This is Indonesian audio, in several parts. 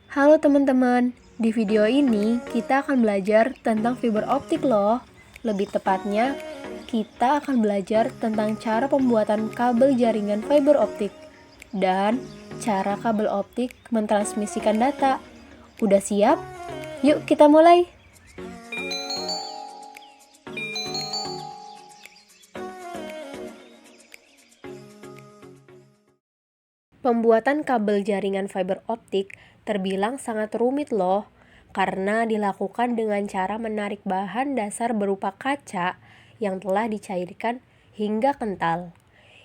Halo teman-teman, di video ini kita akan belajar tentang fiber optik loh. Lebih tepatnya, kita akan belajar tentang cara pembuatan kabel jaringan fiber optik dan cara kabel optik mentransmisikan data. Udah siap? Yuk kita mulai! Pembuatan kabel jaringan fiber optik terbilang sangat rumit loh, karena dilakukan dengan cara menarik bahan dasar berupa kaca yang telah dicairkan hingga kental,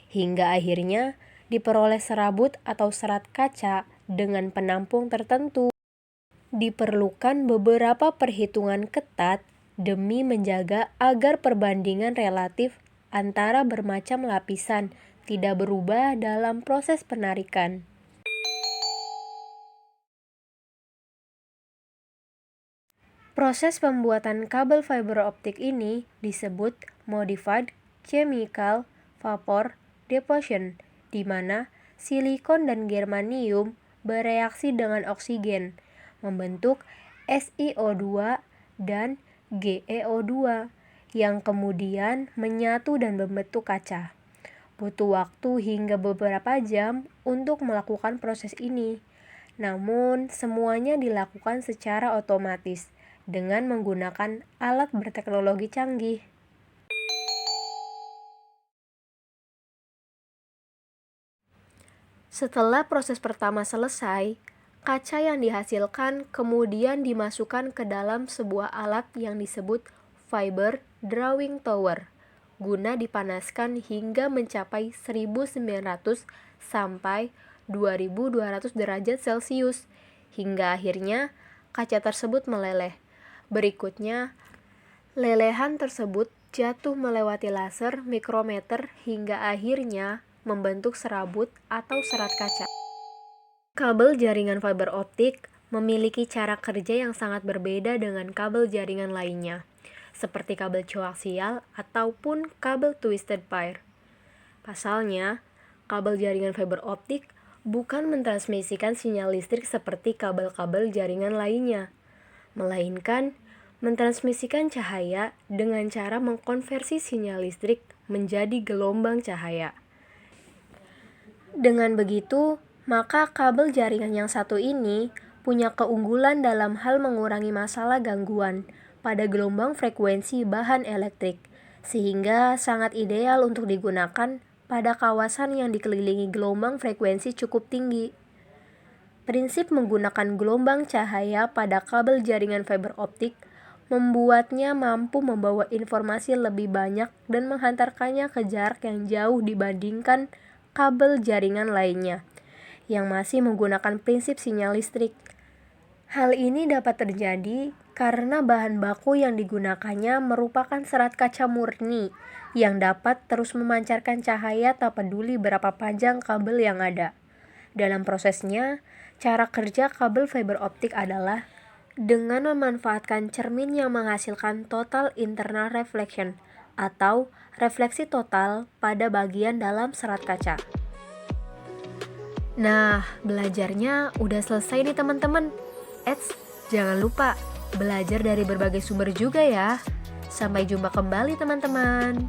hingga akhirnya diperoleh serabut atau serat kaca dengan penampung tertentu. Diperlukan beberapa perhitungan ketat demi menjaga agar perbandingan relatif antara bermacam lapisan tidak berubah dalam proses penarikan. Proses pembuatan kabel fiber optik ini disebut Modified Chemical Vapor Deposition, di mana silikon dan germanium bereaksi dengan oksigen, membentuk SiO2 dan GeO2, yang kemudian menyatu dan membentuk kaca. Butuh waktu hingga beberapa jam untuk melakukan proses ini. Namun, semuanya dilakukan secara otomatis dengan menggunakan alat berteknologi canggih. Setelah proses pertama selesai, kaca yang dihasilkan kemudian dimasukkan ke dalam sebuah alat yang disebut fiber drawing tower, guna dipanaskan hingga mencapai 1900 sampai 2200 derajat Celcius, hingga akhirnya kaca tersebut meleleh. Berikutnya, lelehan tersebut jatuh melewati laser mikrometer hingga akhirnya membentuk serabut atau serat kaca. Kabel jaringan fiber optik memiliki cara kerja yang sangat berbeda dengan kabel jaringan lainnya, seperti kabel coaksial ataupun kabel twisted pair. Pasalnya, kabel jaringan fiber optik bukan mentransmisikan sinyal listrik seperti kabel-kabel jaringan lainnya, melainkan mentransmisikan cahaya dengan cara mengkonversi sinyal listrik menjadi gelombang cahaya. Dengan begitu, maka kabel jaringan yang satu ini punya keunggulan dalam hal mengurangi masalah gangguan pada gelombang frekuensi bahan elektrik, sehingga sangat ideal untuk digunakan pada kawasan yang dikelilingi gelombang frekuensi cukup tinggi. Prinsip menggunakan gelombang cahaya pada kabel jaringan fiber optik membuatnya mampu membawa informasi lebih banyak dan menghantarkannya ke jarak yang jauh dibandingkan kabel jaringan lainnya yang masih menggunakan prinsip sinyal listrik. Hal ini dapat terjadi karena bahan baku yang digunakannya merupakan serat kaca murni yang dapat terus memancarkan cahaya tak peduli berapa panjang kabel yang ada. Dalam prosesnya, cara kerja kabel fiber optik adalah dengan memanfaatkan cermin yang menghasilkan total internal reflection atau refleksi total pada bagian dalam serat kaca. Nah, belajarnya udah selesai nih teman-teman. Jangan lupa belajar dari berbagai sumber juga ya. Sampai jumpa kembali teman-teman.